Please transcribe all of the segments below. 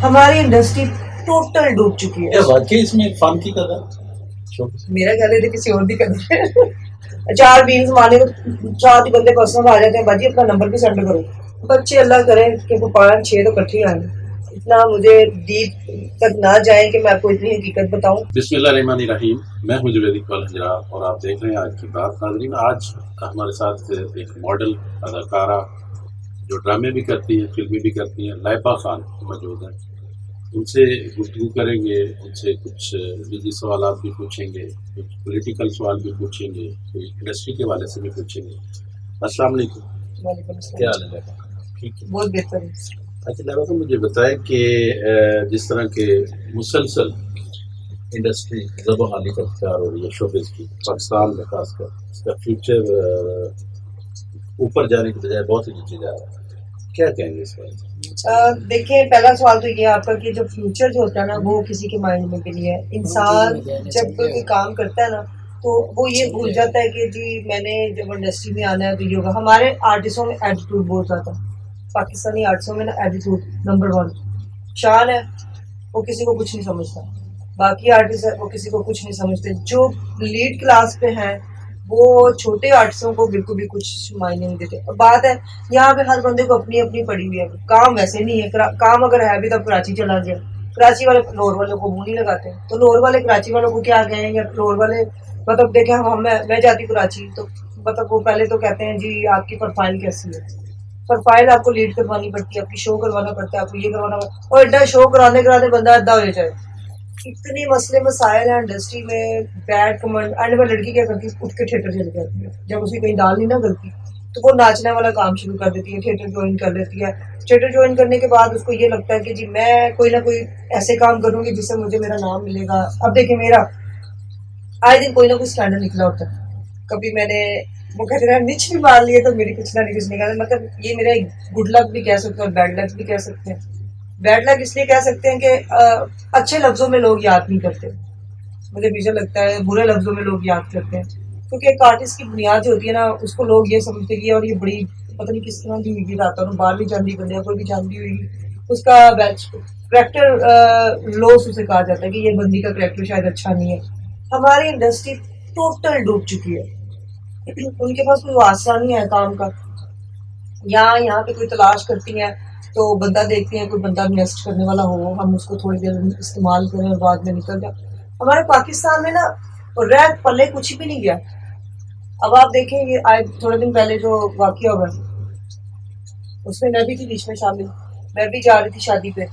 ہماری industry total ڈوب چکی ہے. واقعی اس میں فن کی قدر میرا کہہ رہے تھے کسی اور بھی قدر ہے. 4 بیس مانے 4 ہی بندے پرسنل آ جاتے ہیں, باجی اپنا نمبر بھی سینڈ کرو. بچے اللہ کرے کہ وہ 5-6 تو کٹھے آئیں. اتنا مجھے ڈیپ تک نہ جائیں کہ میں آپ کو اتنی حقیقت بتاؤں. بسم اللہ الرحمن الرحیم. میں ہوں جوید اقبال حجرا اور آپ دیکھ رہے ہیں آج کی بات. ناظرین, آج ہمارے ساتھ ایک ماڈل اداکارہ جو ڈرامے بھی کرتی ہیں, فلمیں بھی کرتی ہیں, لائبہ خان موجود ہیں. ان سے گفتگو کریں گے, ان سے کچھ نجی سوالات بھی پوچھیں گے, کچھ پولیٹیکل سوال بھی پوچھیں گے, کوئی انڈسٹری کے حوالے سے بھی پوچھیں گے. السلام علیکم. وعلیکم السلام. کیا حال ہے؟ ٹھیک ہے, بہت بہتر ہے. اچھا لائبہ صاحب, مجھے بتائیں کہ جس طرح کے مسلسل انڈسٹری زب و حالی کا شکار ہو رہی ہے شوبز کی, پاکستان میں خاص کر, اس کا فیوچر اوپر جانے کی بجائے بہت ہی نیچے جا رہا ہے, کیا کہیں گے اس بارے؟ دیکھیں, پہلا سوال تو یہ آپ کا کہ جو فیوچر جو ہوتا ہے نا وہ کسی کے مائنڈ میں بھی نہیں ہے. انسان جب کوئی کام کرتا ہے نا تو وہ یہ بھول جاتا ہے کہ جی میں نے جب انڈسٹری میں آنا ہے تو یہ ہوگا. ہمارے آرٹسٹوں میں ایٹیٹیوڈ بہت زیادہ ہے. پاکستانی آرٹسٹوں میں نا ایٹیٹیوڈ نمبر 1 شان ہے. وہ کسی کو کچھ نہیں سمجھتا. باقی آرٹسٹ ہے وہ کسی کو کچھ نہیں سمجھتے. جو لیڈ کلاس پہ ہیں وہ چھوٹے آرٹسٹوں کو بالکل بھی کچھ معنی نہیں دیتے. اور بات ہے یہاں پہ ہر بندے کو اپنی اپنی پڑی ہوئی ہے. کام ویسے نہیں ہے, کام اگر ہے بھی تو کراچی چلا گیا. کراچی والے لاہور والوں کو منہ نہیں لگاتے, تو لاہور والے کراچی والوں کو کیا کہیں گے. لاہور والے مطلب دیکھیں میں جاتی کراچی تو مطلب وہ پہلے تو کہتے ہیں جی آپ کی پروفائل کیسی ہے. پروفائل آپ کو لیڈ کروانی پڑتی ہے, آپ کی شو کروانا پڑتا ہے, آپ کو یہ کروانا پڑتا ہے. اور ایڈا شو کرانے بندہ ادا ہو جائے. اتنے مسئلے مسائل ہیں انڈسٹری میں. بیڈ کمنٹ اینڈ میں لڑکی کیا کرتی ہے, اٹھ کے تھیٹر چلی جاتی ہے. جب اسے کہیں دال نہیں نہ گلتی تو وہ ناچنے والا کام شروع کر دیتی ہے, تھیٹر جوائن کر لیتی ہے. تھیٹر جوائن کرنے کے بعد اس کو یہ لگتا ہے کہ جی میں کوئی نہ کوئی ایسے کام کروں گی جس سے مجھے میرا نام ملے گا. اب دیکھیں میرا آئے دن کوئی نہ کوئی اسکینڈل نکلا ہوتا ہے. کبھی میں نے وہ کہتے ہیں نچ بھی مار لیے تو میری کچھ نہ کچھ نکلا. مطلب یہ میرا گڈ لک بھی کہہ سکتے ہیں اور بیڈ لک بھی کہہ سکتے ہیں. بیڈ لک اس لیے کہہ سکتے ہیں کہ اچھے لفظوں میں لوگ یاد نہیں کرتے. مجھے ہمیشہ لگتا ہے برے لفظوں میں لوگ یاد کرتے ہیں, کیونکہ ایک آرٹسٹ کی بنیاد جو ہوتی ہے نا اس کو لوگ یہ سمجھتے ہیں اور یہ بڑی پتہ نہیں کس طرح کی ہوئی رہتا ہے. باہر بھی جانتی بندے کوئی بھی جانتی ہوئی اس کا کریکٹر لوس اسے کہا جاتا ہے کہ یہ بندی کا کریکٹر شاید اچھا نہیں ہے. ہماری انڈسٹری ٹوٹل ڈوب چکی ہے. ان کے پاس کوئی واسطہ نہیں ہے کام کا. یہاں پہ کوئی تلاش کرتی ہیں تو بندہ دیکھتے ہیں کوئی بندہ انویسٹ کرنے والا ہو, ہم اس کو تھوڑی دیر استعمال کریں اور بعد میں نکل جائیں. ہمارے پاکستان میں نا ریت پلے کچھ بھی نہیں گیا. اب آپ دیکھیں یہ آج تھوڑے دن پہلے جو واقعہ ہوا اس میں بھی تھی بیچ میں شامل. میں بھی جا رہی تھی شادی پہ,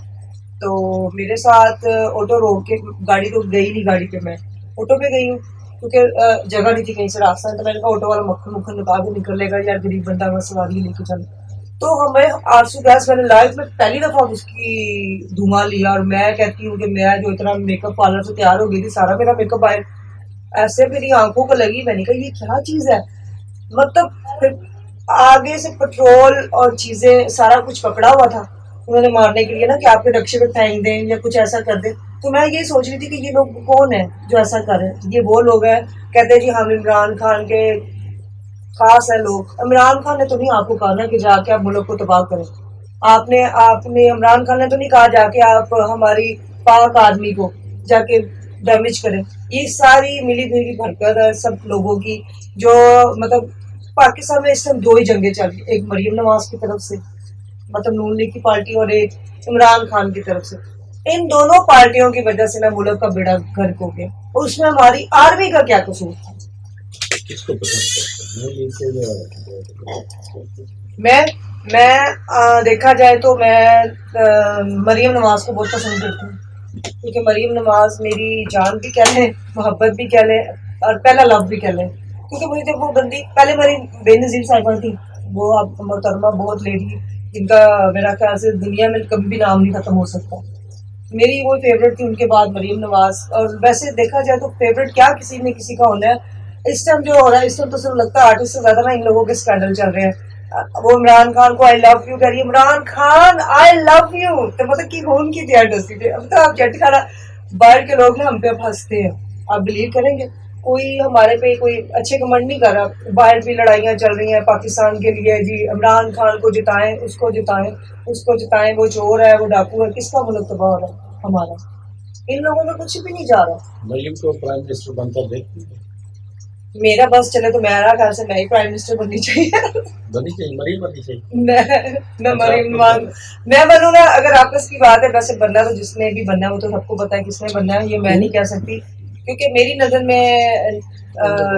تو میرے ساتھ آٹو روک کے گاڑی تو گئی نہیں, گاڑی پہ میں آٹو پہ گئی ہوں کیونکہ جگہ نہیں تھی کہیں سے راستہ ہے. تو میں نے کہا آٹو والا مکھن نکال کے نکلے گا یار, غریب بندہ میں سواری لے کے چل. تو ہمیں آرسو گیس میں نے لائف میں پہلی دفعہ اس کی دھواں لیا. اور میں کہتی ہوں کہ میں جو اتنا میک اپ پارلر سے تیار ہو گئی تھی, سارا میرا میک اپ آئے ایسے میری آنکھوں کو لگی. میں نے کہا یہ کیا چیز ہے. مطلب پھر آگے سے پٹرول اور چیزیں سارا کچھ پکڑا ہوا تھا انہوں نے مارنے کے لیے نا کہ آپ کے رکشے پہ پھینک دیں یا کچھ ایسا کر دیں. تو میں یہ سوچ رہی تھی کہ یہ لوگ کون ہیں جو ایسا کر رہے ہیں. یہ وہ لوگ ہیں کہتے ہیں جی ہم عمران خان کے خاص ہے لوگ. عمران خان نے تو نہیں آپ کو کہا نا کہ جا کے آپ ملک کو تباہ کریں. آپ نے عمران خان نے تو نہیں کہا جا کے آپ ہماری پاک آدمی کو جا کے ڈیمیج کریں. یہ ساری ملی بھیڑی برکت ہے سب لوگوں کی. جو مطلب پاکستان میں اس ٹائم 2 ہی جنگیں چل رہی, ایک مریم نواز کی طرف سے مطلب نون لیگ کی پارٹی اور ایک عمران خان کی طرف سے. ان دونوں پارٹیوں کی وجہ سے نا ملک کا بیڑا غرق ہو گیا. اور اس میں ہماری آرمی کا کیا قصور تھا. کس کو پسند میں دیکھا جائے تو میں مریم نواز کو بہت پسند کرتی ہوں, کیونکہ مریم نواز میری جان بھی کہہ لیں, محبت بھی کہہ لیں اور پہلا لو بھی کہہ لیں. کیونکہ مجھے جب وہ بندی پہلے میری بے نظیر صاحبہ تھی, وہ اب محترمہ بہت لیڈی جن کا میرا خیال سے دنیا میں کبھی بھی نام نہیں ختم ہو سکتا. میری وہ فیوریٹ تھی. ان کے بعد مریم نواز. اور ویسے دیکھا جائے تو فیوریٹ کیا کسی نے کسی کا ہونا ہے. اس ٹائم جو ہو رہا ہے اس ٹائم تو صرف لگتا ہے آرٹسٹ سے زیادہ نا ان لوگوں کے اسکینڈل چل رہے ہیں. وہ عمران خان کو آئی لو یو کہہ رہی ہے. عمران خان آئی لو یو تو مطلب کی خون کی تھی انڈسٹری پہ. اب تو آپ جٹ کھانا باہر کے لوگ نا ہم پہ اب ہنستے ہیں, آپ بلیو کریں گے کوئی ہمارے پہ کوئی اچھے کمنٹ نہیں کر رہا. باہر بھی لڑائیاں چل رہی ہیں پاکستان کے لیے جی عمران خان کو جتائیں, اس کو جتائیں, اس کو جتائیں, وہ چور ہے, وہ ڈاکو ہے. کس کا ملک تباہ ہو رہا ہے ہمارا؟ ان لوگوں میں کچھ بھی نہیں جا رہا. مریم کو پرائم منسٹر بنتا دیکھتی ہے. میرا بس چلے تو میرا خیال سے میں ہی پرائم منسٹر بننی چاہیے. بنی چاہیے, مریم بنی چاہیے. میں مریم میں بنوں گا. اگر آپس کی بات ہے ویسے بننا تو جس نے بھی بننا ہے وہ تو سب کو پتا ہے کس نے بننا ہے, یہ میں نہیں کہہ سکتی کیونکہ میری نظر میں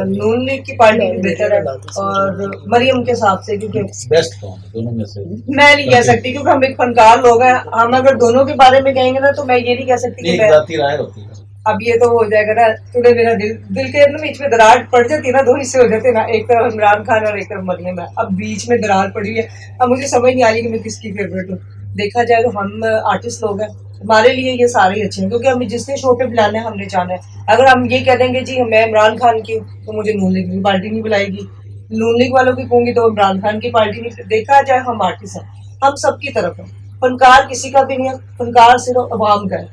نون لیگ کی پارٹی بھی بہتر ہے اور مریم کے حساب سے, کیونکہ بیسٹ کون ہے دونوں میں سے؟ میں نہیں کہہ سکتی کیونکہ ہم ایک فنکار لوگ ہیں. ہم اگر دونوں کے بارے میں کہیں گے نا تو میں یہ نہیں کہہ سکتی کہ ذاتی رائے ہوتی ہے. اب یہ تو ہو جائے گا نا تھوڑے میرا دل کے بیچ میں دراڑ پڑ جاتی ہے نا, دو حصے ہو جاتے ہیں نا, ایک طرف عمران خان اور ایک طرف مریم ہے. اب بیچ میں دراڑ پڑی ہے, اب مجھے سمجھ نہیں آ رہی کہ میں کس کی فیوریٹ ہوں. دیکھا جائے تو ہم آرٹسٹ لوگ ہیں, ہمارے لیے یہ سارے ہی اچھے ہیں کیونکہ ہمیں جس نے شو پہ بلانا ہے ہم نے جانا ہے. اگر ہم یہ کہہ دیں گے جی میں عمران خان کی ہوں تو مجھے نون لیگ کی پارٹی نہیں بلائے گی, نون لیگ والوں کی کہوں گی تو عمران خان کی پارٹی نہیں. دیکھا جائے ہم آرٹسٹ ہیں, ہم سب کی طرف ہیں. فنکار کسی کا بھی نہیں ہے, فنکار صرف عوام کا ہے.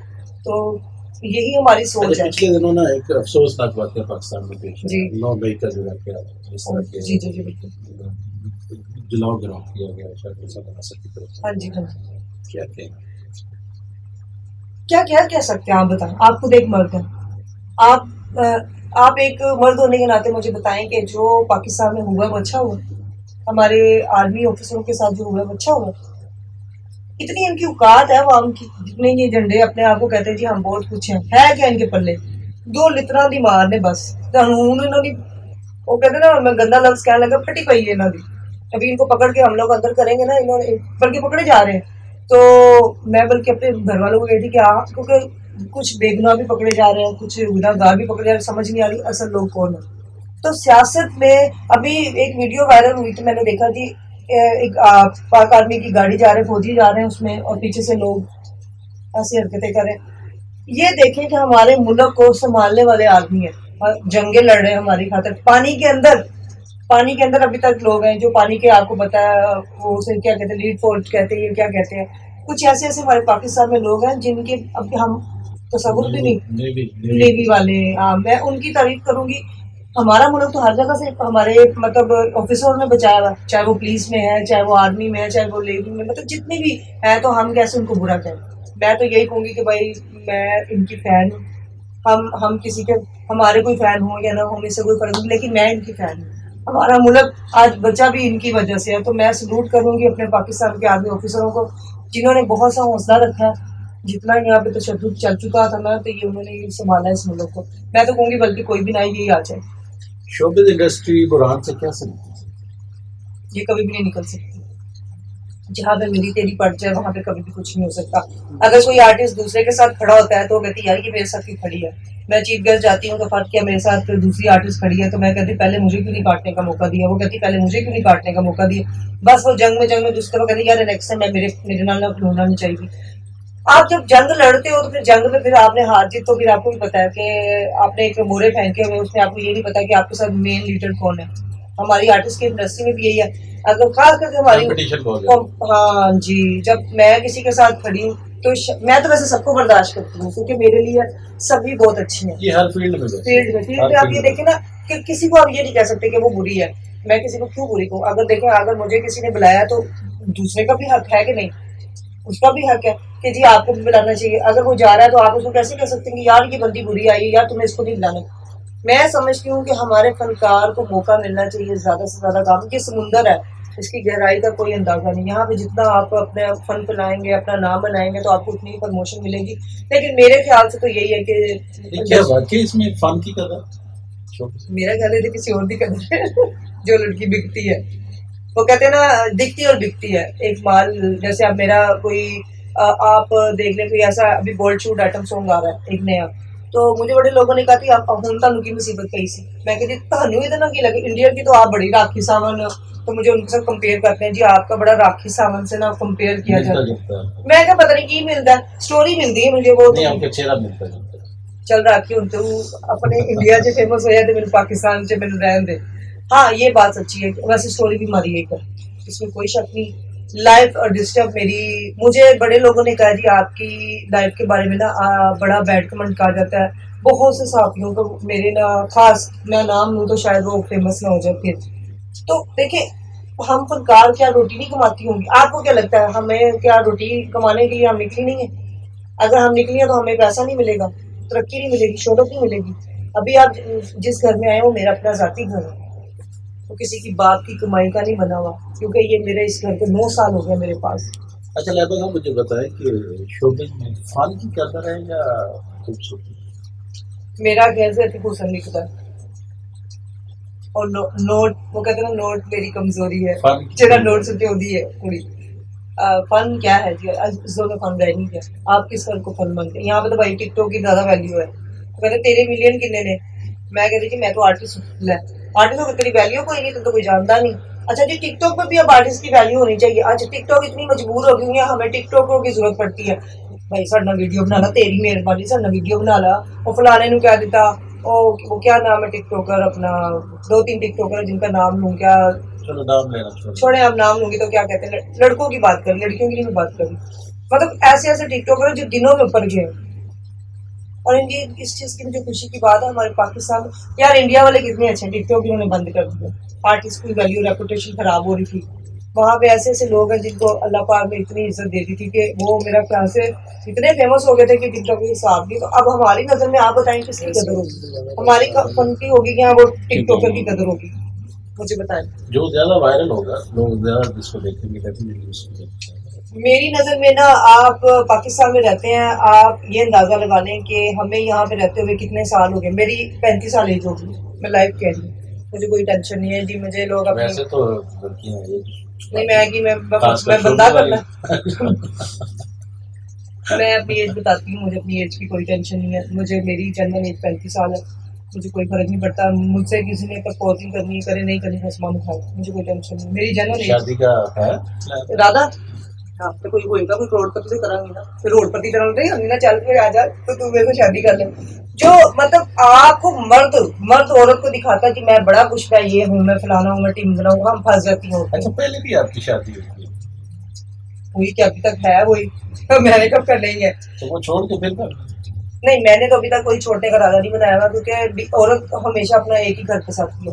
تو یہی ہماری سوچ ہے. پچھلے دنوں نا ایک افسوسناک واقعہ پاکستان میں پیش جی. آیا, 9 مئی کا جو واقعہ اس طرح کے جی جی جی بالکل. جلاؤ گراؤ کیا گیا شاید صدر کی طرف سے. ہاں جی ہاں جی. کیا کہیں کیا کہہ سکتے ہیں آپ بتائیں. آپ خود ایک مرد ہیں, آپ ایک مرد ہونے کے ناطے مجھے بتائیں کہ جو پاکستان میں ہوا وہ اچھا ہوا؟ ہمارے آرمی آفیسروں کے ساتھ جو ہوا وہ اچھا ہوا؟ اتنی ان کی اوقات ہے عوام کی, جتنے یہ جھنڈے اپنے آپ کو کہتے ہیں جی ہم بہت کچھ ہیں, ہے کیا ان کے پلے؟ 2 لترا دی مارنے بس. قانون انہوں نے وہ کہتے نا, میں گندا لفظ کہنے لگا, پھٹی پئی ہے انہوں نے. ابھی ان کو پکڑ کے ہم لوگ اندر کریں گے نا, انہوں نے بلکہ پکڑے جا رہے ہیں. تو میں بلکہ اپنے گھر والوں کو کہتی کہ کیونکہ کچھ بے گناہ بھی پکڑے جا رہے ہیں, کچھ گناہ گار بھی پکڑے جا رہے ہیں, سمجھ نہیں آ رہی اصل لوگ کون ہیں. تو سیاست میں ابھی ایک ویڈیو وائرل ہوئی تو میں نے دیکھا کہ ایک پاک آرمی کی گاڑی جا رہے ہیں, فوجی جا رہے ہیں اس میں, اور پیچھے سے لوگ ایسی حرکتیں کریں. یہ دیکھیں کہ ہمارے ملک کو سنبھالنے والے آدمی ہیں, جنگیں لڑ رہے ہیں ہماری خاطر. پانی کے اندر ابھی تک لوگ ہیں جو پانی کے, آپ کو پتا ہے وہ اسے کیا کہتے ہیں, لیڈ فورٹ کہتے ہیں, کیا کہتے ہیں, کچھ ایسے ہمارے پاکستان میں لوگ ہیں جن کے اب ہم تصور بھی نہیں. نیوی والے, میں ان کی تعریف کروں گی. ہمارا ملک تو ہر جگہ سے ہمارے مطلب آفیسر نے بچایا ہوا, چاہے وہ پولیس میں ہے, چاہے وہ آرمی میں ہے, چاہے وہ نیوی میں, مطلب جتنی بھی ہے. تو ہم کیسے ان کو برا کہیں؟ میں تو یہی کہوں گی کہ بھائی میں ان کی فین ہوں. ہم کسی کے, ہمارے کوئی فین ہوں یا نہ ہو, ہمیں سے کوئی فرق نہیں, لیکن میں ان کی فین ہوں. ہمارا ملک آج بچہ بھی ان کی وجہ سے ہے. تو میں سلوٹ کروں گی اپنے پاکستان کے آرمی آفیسروں کو جنہوں نے بہت سا حوصلہ رکھا ہے. جتنا یہاں پہ تشدد چل چکا تھا نا, تو یہ انہوں نے سنبھالا ہے اس ملک کو. میں تو کہوں گی بلکہ کوئی بھی نہ یہی آ جائے. شوبز انڈسٹری بحران سے کیا سمجھتی ہے؟ یہ کبھی بھی نہیں نکل سکتی. جہاں پہ میری تیری پڑ جائے وہاں پہ کبھی بھی کچھ نہیں ہو سکتا. اگر کوئی آرٹسٹ دوسرے کے ساتھ کھڑا ہوتا ہے تو وہ کہتی ہے یار یہ میرے ساتھ کیوں کھڑی ہے. میں چیف گیسٹ جاتی ہوں تو فرق کیا, میرے ساتھ دوسری آرٹسٹ کھڑی ہے تو میں کہتی پہلے مجھے کیوں نہیں کاٹنے کا موقع دیا, وہ کہتی پہلے مجھے کیوں نہیں کاٹنے کا موقع دیا. بس وہ جنگ میں دوسرے کو کہتی یار نیکسٹ ٹائم میرے نال ہونا نہیں چاہیے. آپ جب جنگ لڑتے ہو تو پھر جنگ میں پھر آپ نے ہار جیت تو پھر آپ کو بھی پتا ہے کہ آپ نے ایک مورے پھینکے ہوئے, اس میں آپ کو یہ نہیں پتا کہ آپ کے ساتھ مین لیڈر کون ہے. ہماری آرٹسٹ کی انڈسٹری میں بھی یہی ہے. اگر خاص کر کے ہماری, ہاں جی, جب میں کسی کے ساتھ کھڑی ہوں تو میں تو ویسے سب کو برداشت کرتی ہوں کیونکہ میرے لیے سبھی بہت اچھی ہیں. یہ ہر فیلڈ میں آپ یہ دیکھیں نا کہ کسی کو آپ یہ نہیں کہہ سکتے کہ وہ بری ہے. میں کسی کو کیوں بری کہوں؟ اگر دیکھیں اگر مجھے کسی نے بلایا تو دوسرے کا بھی حق ہے کہ نہیں, اس کا بھی حق ہے کہ جی آپ کو بھی بلانا چاہیے. اگر وہ جا رہا ہے تو آپ اس کو کیسے کہہ سکتے ہیں کہ یار یہ بندی بری آئی ہے, یا تمہیں اس کو نہیں بلانا. میں سمجھتی ہوں کہ ہمارے فنکار کو موقع ملنا چاہیے زیادہ سے زیادہ کام. یہ سمندر ہے, اس کی گہرائی کا کوئی اندازہ نہیں. یہاں پہ جتنا آپ اپنے فن پلائیں گے, اپنا نام بنائیں گے, تو آپ کو اتنی ہی پروموشن ملے گی. لیکن میرے خیال سے تو یہی ہے کہ واقعی اس میں فن کی قدر, میرا خیال ہے کسی اور کی قدر ہے. جو لڑکی بکتی ہے, وہ کہتے ہیں نا دکھتی اور بکتی ہے. ایک مال جیسے اب میرا کوئی آپ دیکھ لیں کوئی ایسا ابھی بولڈ شوٹ آئٹم سانگ آ رہا ہے ایک نیا, تو مجھے بڑے لوگوں نے کہا کہ آپ ہوں تہن کی مصیبت کہی سی. میں کہتی تہنوں اتنا کی لگے, انڈیا کی تو آپ بڑی راکھی ساون, تو مجھے ان کے ساتھ کمپیئر کرتے ہیں جی آپ کا بڑا راکھی ساون سے نا کمپیئر کیا جاتا ہے. میں کیا پتہ نہیں کی ملتا ہے, اسٹوری ملتی ہے مجھے. وہ چہرہ ملتا ہے چل راکھی ہوں تو اپنے انڈیا سے فیمس ہو جائے تو میرے پاکستان سے میرے رہن دے. ہاں یہ بات سچی ہے, ویسے اسٹوری بھی ماری ایک, اس میں کوئی شک نہیں. لائف ڈسٹرب میری, مجھے بڑے لوگوں نے کہا جی آپ کی لائف کے بارے میں نا بڑا بیڈ کمنٹ کہا جاتا ہے, بہت سے صحافیوں کو میرے نہ خاص میں نام لوں تو شاید وہ فیمس نہ ہو جائے پھر. تو دیکھیں ہم فنکار کیا روٹی نہیں کماتی ہوں گی؟ آپ کو کیا لگتا ہے ہمیں کیا روٹی کمانے کے لیے ہم نکلی نہیں ہیں؟ اگر ہم نکلی ہیں تو ہمیں پیسہ نہیں ملے گا, ترقی نہیں ملے گی, شہرت نہیں ملے گی. ابھی آپ جس گھر میں آئے وہ میرا اپنا ذاتی گھر ہے, وہ کسی کی باپ کی کمائی کا نہیں بنا ہوا, کیونکہ یہ میرے اس گھر کو 9 سال ہو گیا میرے پاس. اچھا لہٰذا صاحب مجھے بتائیں کہ شوبز میں فن کی قدر ہے یا خوبصورتی؟ میرا گھر سے اتنی خوبصورت نکلتا ہے اور نوٹ وہ کہتے ہیں نا نوٹ میری کمزوری ہے, جہاں نوٹ سے ہوتی ہے پوری. فن کیا ہے جی, اس دور میں فن رہ نہیں گیا. آپ کس فن کو فن مانتے ہیں؟ یہاں پہ تو بھائی ٹک ٹاک کی زیادہ ویلیو ہے. تو کہتے تیرے ملین کتنے نے, میں کہتی کہ میں تو آرٹسٹ ہوں. آرٹسٹ ہو تیری ویلیو کوئی نہیں, تو کوئی جانتا نہیں. اچھا جی ٹک ٹاک پہ بھی اب آرٹسٹ کی ویلیو ہونی چاہیے. اچھا ٹک ٹاک اتنی مجبور ہو گئی ہے, ہمیں ٹک ٹاکوں کی ضرورت پڑتی ہے. بھائی ساڈا ویڈیو بنا لا, تیری مہربانی ساڈا ویڈیو بنا لا. وہ فلانے نو کہہ دیتا وہ کیا نام ہے ٹک ٹاکر اپنا, 2-3 ٹک ٹاکر جن کا نام لوں کیا, چلو نام لینا چھوڑے اب نام لوں گی تو کیا کہتے ہیں, لڑکوں کی بات کریں, لڑکیوں کی نہیں بات کریں. مطلب ایسے ایسے ٹک ٹاکر جو دنوں میں اوپر گئے. اور ان کی اس چیز کی مجھے خوشی کی بات ہے ہمارے پاکستان یار انڈیا والے کتنے اچھے, ٹک ٹاک انہوں نے بند کر دیا. آرٹسٹ کی ویلیو ریپوٹیشن خراب ہو رہی تھی. وہاں پہ ایسے ایسے لوگ ہیں جن کو اللہ پاک نے اتنی عزت دے دی تھی کہ وہ میرا خیال سے اتنے فیمس ہو گئے تھے کہ ٹک ٹاک کے حساب کی. تو اب ہماری نظر میں آپ بتائیں کس کی قدر ہوگی؟ ہماری فن کی ہوگی کہ وہ ٹک ٹاکر کی قدر ہوگی؟ مجھے بتائیں. جو زیادہ وائرل ہوگا لوگ زیادہ جس کو دیکھیں گے ڈیفینیٹلی اس کو دیکھیں گے. میری نظر میں نا آپ پاکستان میں رہتے ہیں, آپ یہ اندازہ لگا لیں کہ ہمیں یہاں پہ رہتے ہوئے کتنے سال ہو گئے. میری 35 سال ایج ہوگی, میں لائف کہہ رہی ہوں, مجھے کوئی ٹینشن نہیں ہے جی. مجھے لوگ اپنی ویسے تو لڑکیاں نہیں میں کہ میں بندہ کرنا میں اپنی ایج بتاتی ہوں, مجھے اپنی ایج کی کوئی ٹینشن نہیں ہے. مجھے میری جنرل ایج 35 سال ہے, مجھے کوئی فرق نہیں پڑتا. مجھ سے کسی نے پرپوزنگ کرنی کرے نہیں کرنی آسمان اٹھائے, مجھے کوئی ٹینشن نہیں. میری جنرل ایج شادی کا ہے ارادہ ہاں تو کوئی ہوئے گا, کوئی کروڑ پتی سے کریں گے نا, پھر روڈ پتی کرا رہی ہم نا چل کے آ جا تو تم میرے سے شادی کر لیں. جو مطلب آپ کو مرد عورت کو دکھاتا ہے کہ میں بڑا کچھ میں یہ ہوں, میں فلانا ہوں, میں ٹیم بنا ہوں, ہم پھنس جاتی ہوں. اچھا پہلے بھی آپ کی شادی ہوئی تھی؟ ہوئی کہ ابھی تک ہے وہی, میں نے کب کرنا ہی ہے. تو وہ چھوڑ کے پھر کر نہیں میں نے تو ابھی تک کوئی چھوٹنے کا ارادہ نہیں بنایا ہوا, کیونکہ عورت ہمیشہ اپنا ایک ہی گھر کے ساتھ ہے.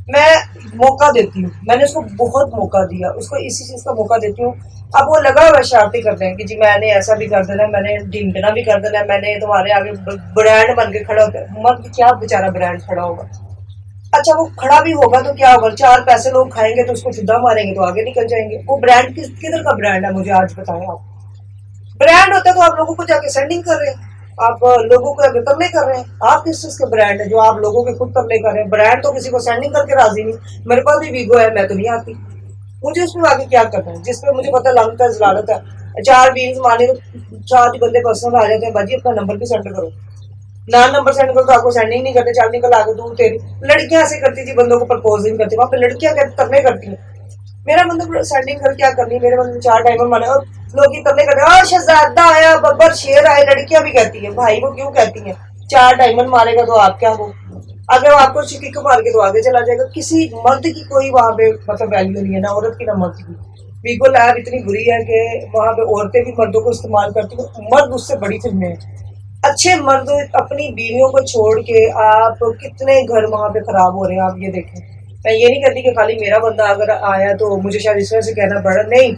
میں موقع دیتی ہوں, میں نے اس کو بہت موقع دیا, اس کو اسی چیز کا موقع دیتی ہوں. اب وہ لگا ہوا شرارتیں کرتے ہیں کہ جی میں نے ایسا بھی کر دینا, میں نے ڈھیمکنا بھی کر دینا, میں نے تمہارے آگے برانڈ بن کے کھڑا ہوتا ہے. مرد کیا بیچارہ برانڈ کھڑا ہوگا؟ اچھا وہ کھڑا بھی ہوگا تو کیا ہوگا, 4 پیسے لوگ کھائیں گے تو اس کو چدا ماریں گے تو آگے نکل جائیں گے. وہ برانڈ کدھر کا برانڈ ہے مجھے آج بتائیں آپ. برانڈ ہوتا ہے تو آپ لوگوں کو جا کے سینڈنگ کر رہے ہیں, آپ لوگوں کو اگر ترلے کر رہے ہیں. آپ کس چیز کے برانڈ ہے جو آپ لوگوں کے خود ترلے کر رہے ہیں؟ برانڈ تو کسی کو سینڈنگ کر کے راضی نہیں. میرے پاس بھی ویگو ہے, میں تو نہیں آتی. مجھے اس میں آگے کیا کرنا ہے جس پہ مجھے پتہ لگتا ہے ضلالت ہے. 4 بیس مانے تو 4 بندے پرسنل آ جاتے ہیں, باجی اپنا نمبر بھی سینڈ کرو. نمبر سینڈ کرو تو آپ کو سینڈنگ نہیں کرتے, چل نکل آگے دور تیری. لڑکیاں ایسے کرتی تھی بندوں کو پرپوز نہیں کرتی, وہاں پہ لڑکیاں ترلے کرتی ہیں. میرا مطلب سینڈنگ کر کیا کرنی, میرے مطلب 4 ڈائمنڈ مانے اور لوگ یہ کرنے کرتے ہیں شہزادہ آیا ببر شیر آئے. لڑکیاں بھی کہتی ہیں, بھائی وہ کیوں کہتی ہیں؟ 4 ڈائمنڈ مارے گا تو آپ کیا ہو, اگر آپ کو کک مار کے تو آگے چلا جائے گا. کسی مرد کی کوئی وہاں پہ مطلب ویلیو نہیں ہے, نہ عورت کی نہ مرد کی. ویگو لائب اتنی بری ہے کہ وہاں پہ عورتیں بھی مردوں کو استعمال کرتی ہیں, مرد اس سے بڑی فلمیں ہیں. اچھے مرد اپنی بیویوں کو چھوڑ کے آپ کتنے گھر وہاں پہ خراب ہو رہے ہیں, آپ یہ دیکھیں. میں یہ نہیں کہتی کہ خالی میرا بندہ اگر آیا تو مجھے شاید اس وجہ سے کہنا پڑا, نہیں.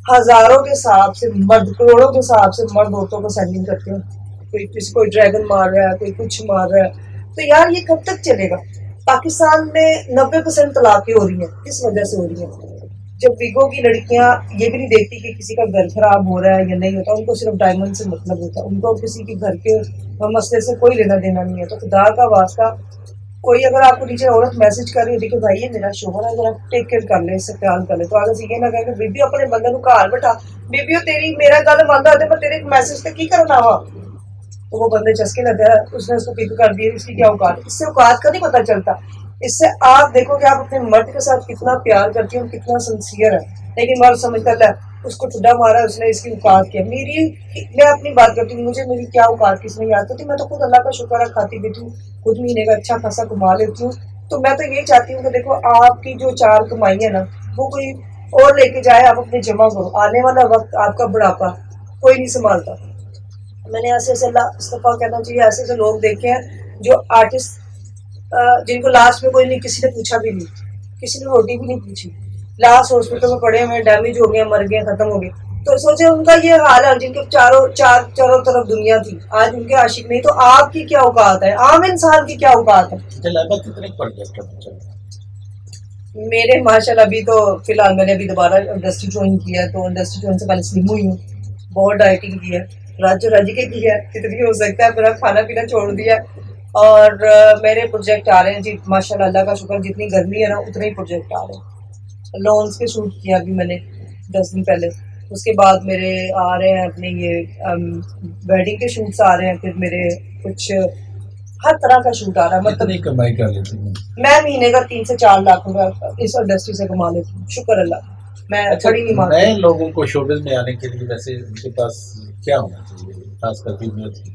ہزاروں کے حساب سے مرد, کروڑوں کے حساب سے مرد عورتوں کو سینڈنگ کرتے ہیں. کوئی ڈریگن مار رہا ہے, کوئی کچھ مار رہا ہے. تو یار یہ کب تک چلے گا؟ پاکستان میں 90% طلاقیں ہو رہی ہیں, کس وجہ سے ہو رہی ہیں؟ جب ویگو کی لڑکیاں یہ بھی نہیں دیکھتی کہ کسی کا گھر خراب ہو رہا ہے یا نہیں ہوتا, ان کو صرف ڈائمنڈ سے مطلب ہوتا ہے, ان کو کسی کے گھر کے مسئلے سے کوئی لینا دینا نہیں ہے. تو خدا کا واسطہ کوئی اگر آپ کو نیچے عورت میسج کر رہی ہے کہ بھائی یہ میرا شوہر ہے, ذرا ٹیک کیئر کر لے, اس سے خیال کر لے, تو آگے سے یہ نہ کہے کہ بیبی اپنے بندے کو گھر بٹھا, بیبیو تیری میرا گل بند ہوتے پر تیرے میسج سے کی کرنا ہوا. تو وہ بندے چسکے لگا ہے, اس نے اس کو پک کر دیا, اس کی کیا اوقات. اس سے اوقات کا نہیں پتہ چلتا. اس سے آپ دیکھو کہ آپ اپنے مرد کے ساتھ کتنا پیار کرتی ہیں اور کتنا سنسیئر ہے. لیکن مرد سمجھتا ہے اس کو ٹھڈا مارا, اس نے اس کی اوقات کیا. میں اپنی بات کرتی ہوں, مجھے میری کیا اوقات کس میں یاد ہوتی. میں تو خود اللہ کا شکر ہے کھاتی پیتی ہوں, خود مہینے کا اچھا خاصا کما لیتی ہوں. تو میں تو یہ چاہتی ہوں کہ دیکھو آپ کی جو 4 کمائی ہے نا وہ کوئی اور لے کے جائے, آپ اپنے جمع کرو. آنے والا وقت آپ کا بڑھاپا کوئی نہیں سنبھالتا. میں نے ایسے ایسے اللہ استغفار کہنا چاہیے، ایسے ایسے لوگ دیکھے ہیں جو آرٹسٹ جن کو لاسٹ میں کوئی نہیں، کسی نے پوچھا بھی نہیں، کسی نے روٹی بھی نہیں پوچھی، لاسٹ ہاسپٹل میں پڑے ہوئے ڈیمیج ہو گئے، مر گئے، ختم ہو گئے. تو سوچے ان کا یہ حال ہے، جن کے چاروں طرف دنیا تھی، آج ان کے عاشق نہیں. تو آپ کی کیا اوقات ہے، عام انسان کی کیا اوقات ہے؟ کتنے پروجیکٹ میرے ماشاءاللہ ابھی تو فی الحال میں نے ابھی دوبارہ انڈسٹری جوائن کیا ہے، تو انڈسٹری جوائن سے پہلے سلم ہوئی ہوں، بہت ڈائٹنگ کی ہے، رج کے کی ہے، کتنی ہو سکتا ہے، میرا کھانا پینا چھوڑ دیا. اور میرے پروجیکٹ آ رہے ہیں جی ماشاءاللہ، اللہ کا شکر، جتنی گرمی ہے نا اتنے ہی پروجیکٹ آ رہے ہیں. لانس کے شوٹ کیا ابھی میں نے 10 دن پہلے، اس کے بعد میرے آ رہے ہیں اپنے یہ ویڈنگ کے شوٹس آ رہے ہیں، پھر میرے کچھ ہر طرح کا شوٹ آ رہا ہے. مطلب کمائی کر لیتی ہوں میں مہینے کا 3 سے 4 لاکھ روپے اس انڈسٹری سے کما لیتی ہوں، شکر اللہ. میں چھڑی نہیں مارتی. نئے لوگوں کو شوبز میں آنے کے لیے ویسے ان کے پاس کیا ہونا چاہیے، خاص کر فیمیلز کی؟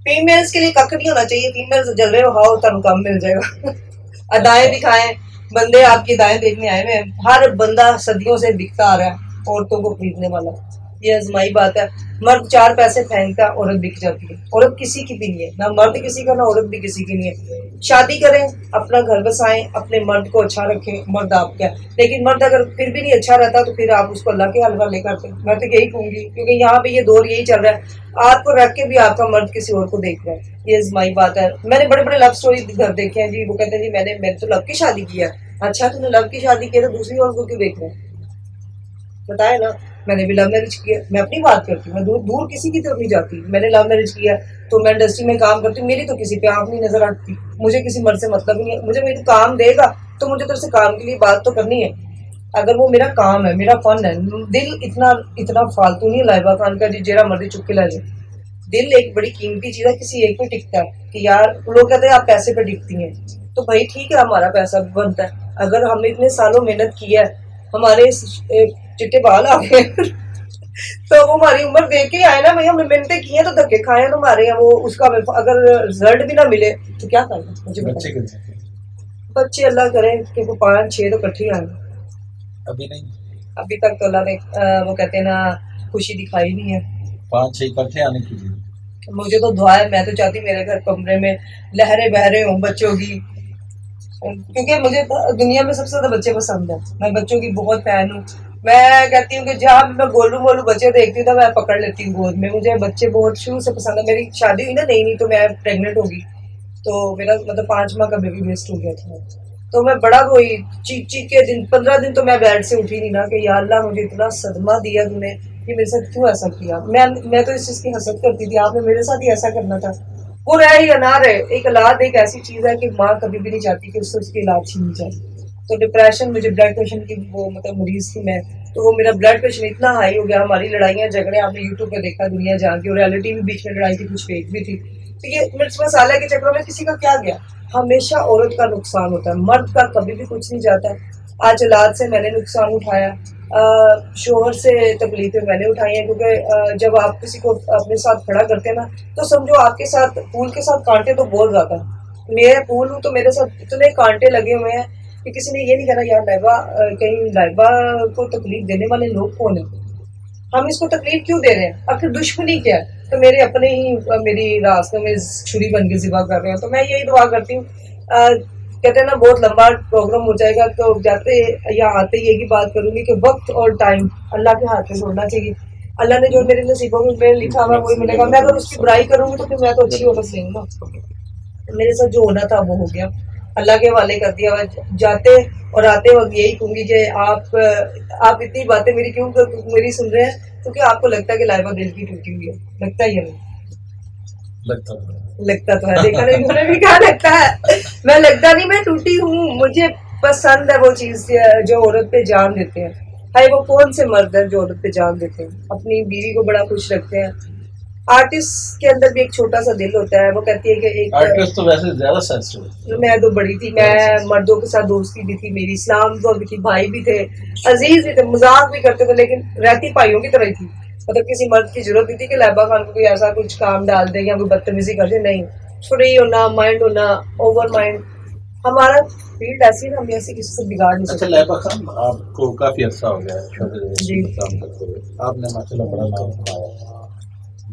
فیمیلز کے لیے کک نہیں ہونا چاہیے، فیمیلز جلوے ہاؤ تم کم مل جائے گا. ادائیں دکھائیں، بندے آپ کی ادائیں دیکھنے آئے ہوئے ہیں، ہر بندہ صدیوں سے بکتا آ رہا ہے عورتوں کو خریدنے والا. یہ ازمائی بات ہے، مرد 4 پیسے پھینکتا، عورت بک جاتی ہے. عورت کسی کی بھی نہیں ہے، نہ مرد کسی کا، نہ عورت بھی کسی کی نہیں ہے. شادی کریں، اپنا گھر بسائیں، اپنے مرد کو اچھا رکھیں، مرد آپ کا. لیکن مرد اگر پھر بھی نہیں اچھا رہتا تو پھر آپ اس کو اللہ کے حوالے کرتے ہیں. میں تو یہی کہوں گی، کیونکہ یہاں پہ یہ دور یہی چل رہا ہے، آپ کو رکھ کے بھی آپ کا مرد کسی اور کو دیکھ رہا ہے. یہ ازمائی بات ہے. میں نے بڑے بڑے لو سٹوری گھر دیکھے ہیں جی، وہ کہتے ہیں جی میں نے تو لو کی شادی کی ہے. اچھا تم نے لو کی شادی کی تو دوسری عورت کو کیوں دیکھ رہے ہیں؟ بتائے نا. میں نے بھی لو میرج کیا، میں اپنی بات کرتی ہوں، میں دور کسی کی طرف نہیں جاتی. میں نے لو میرج کیا تو میں انڈسٹری میں کام کرتی ہوں، میری تو کسی پہ آنکھ نہیں نظر آتی، مجھے کسی مرد سے مطلب نہیں ہے. مجھے میری کام دے گا تو مجھے تو سے کام کے لیے بات تو کرنی ہے، اگر وہ میرا کام ہے، میرا فن ہے. دل اتنا فالتو نہیں ہے لائبہ خان کا جی جیرا مرضی چک کے لے جائے. دل ایک بڑی قیمتی چیز ہے، کسی ایک پہ ٹکتا ہے کہ یار لوگ کہتے ہیں آپ پیسے پہ ٹکتی ہیں، تو بھائی ٹھیک ہے ہمارا پیسہ بھی بنتا ہے. اگر ہم نے اتنے سالوں محنت کی ہے، ہمارے چٹے بال آ گئے تو وہ ہماری عمر دیکھ کے آئے نا بھائی، ہم نے محنتیں کی ہیں تو دھکے کھائے ہیں تو ہمارے یہاں وہ اس کا اگر رزلٹ بھی نہ ملے تو کیا کریں. مجھے بچے اللہ کرے کہ وہ 5-6 تو کٹھے آئے. ابھی نہیں، ابھی تک تو اللہ نے وہ کہتے ہیں نا خوشی دکھائی نہیں ہے 5-6 اکٹھے آنے کے لیے. مجھے تو دعا ہے، میں تو چاہتی میرے گھر کمرے میں لہریں بہ رہے ہوں بچوں کی، کیونکہ مجھے دنیا میں سب سے زیادہ بچے پسند ہیں. میں بچوں کی بہت فین ہوں. میں کہتی ہوں کہ جہاں میں گولو مولو بچے دیکھتی ہوں تو میں پکڑ لیتی ہوں گود میں. مجھے بچے بہت شروع سے پسند ہے. میری شادی ہوئی نا نہیں تو میں پریگنٹ ہوگی، تو میرا مطلب 5 ماہ کا بیبی ویسٹ ہو گیا تھا. تو میں بڑا روئی، چیخ چیخ کے 15 دن تو میں بیڈ سے اٹھی نہیں نا کہ یا اللہ مجھے اتنا صدمہ دیا تم نے کہ میرے ساتھ کیوں ایسا کیا. میں تو اس چیز کی حسد کرتی تھی، آپ نے میرے ساتھ ہی ایسا کرنا تھا. وہ رہے یا نہ رہے، ایک اولاد ایک ایسی چیز ہے کہ ماں کبھی بھی نہیں چاہتی کہ اس سے اس کی اولاد چھینی جائے. تو ڈپریشن، مجھے بلڈ پریشر کی وہ مطلب مریض تھی میں، تو وہ میرا بلڈ پریشر اتنا ہائی ہو گیا. ہماری لڑائیاں جھگڑے آپ نے یوٹیوب پہ دیکھا دنیا جان کی، اور ریئلٹی بھی بیچ میں لڑائی تھی، کچھ فیک بھی تھی. تو یہ مرچ مسالہ کے چکروں میں کسی کا کیا گیا. ہمیشہ عورت کا نقصان ہوتا ہے، مرد کا کبھی بھی کچھ نہیں جاتا. آج اولاد سے میں نے نقصان اٹھایا، شوہر سے تکلیفیں میں نے اٹھائی ہیں، کیونکہ جب آپ کسی کو اپنے ساتھ کھڑا کرتے ہیں نا تو سمجھو آپ کے ساتھ پھول کے ساتھ کانٹے تو بہت زیادہ. میں پھول ہوں تو میرے ساتھ اتنے کانٹے لگے ہوئے ہیں کہ کسی نے یہ نہیں کہنا یار لائبہ، کہیں لائبہ کو تکلیف دینے والے لوگ کون ہیں، ہم اس کو تکلیف کیوں دے رہے ہیں، آخر دشمنی کیا ہے. تو میرے اپنے ہی میری راستوں میں چھری بن کے ذبح کر رہے ہیں. تو میں یہی دعا کرتی ہوں، کہتے ہیں نا بہت لمبا پروگرام ہو جائے گا، تو جاتے یا آتے یہی بات کروں گی کہ وقت اور ٹائم اللہ کے ہاتھ میں چھوڑنا چاہیے. اللہ نے جو میرے نصیبوں میں لکھا ہوا وہی ملے گا. میں اگر اس کی برائی کروں گی تو پھر میں تو اچھی عورت نہیں ہوں نا. میرے ساتھ جو ہونا تھا وہ ہو گیا، اللہ کے حوالے کر دیا. جاتے اور آتے وقت یہی کہوں گی کہ آپ اتنی باتیں میری کیوں میری سن رہے ہیں، کیونکہ آپ کو لگتا ہے کہ لائبہ دل کی ٹوٹی ہوئی ہے. لگتا ہی ہے، لگتا تو ہے، دیکھا نہیں انہوں نے بھی کہا لگتا ہے. میں لگتا نہیں، میں ٹوٹی ہوں. مجھے پسند ہے وہ چیز جو عورت پہ جان دیتے ہیں. بھائی وہ کون سے مرد ہیں جو عورت پہ جان دیتے ہیں، اپنی بیوی کو بڑا خوش رکھتے ہیں. آرٹسٹ کے اندر بھی ایک چھوٹا سا دل ہوتا ہے. وہ کہتی ہے کہ ایک آرٹسٹ تو ویسے زیادہ سینسٹیو. میں تو بڑی تھی، میں مردوں کے ساتھ دوستی بھی تھی میری، اسلام تو بھی تھی، بھائی بھی تھے، عزیز بھی تھے، مذاق بھی کرتے تھے، لیکن رہتی بھائیوں کی طرح ہی تھی. مطلب کسی مرد کی ضرورت نہیں تھی کہ لائبہ خان کو کوئی ایسا کچھ کام ڈال دے یا کوئی بدتمیزی کر دے. نہیں، فری ہونا، مائنڈ ہونا، اوور مائنڈ ہمارا فیلڈ ایسی ہے، ہم ایسی کسی سے بگاڑ نہیں سکتے. اچھا لائبہ خان، آپ کو کافی عرصہ ہو گیا ہے جی کام کرتے ہوئے، آپ نے ماشاء اللہ بڑا نام کمایا.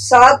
7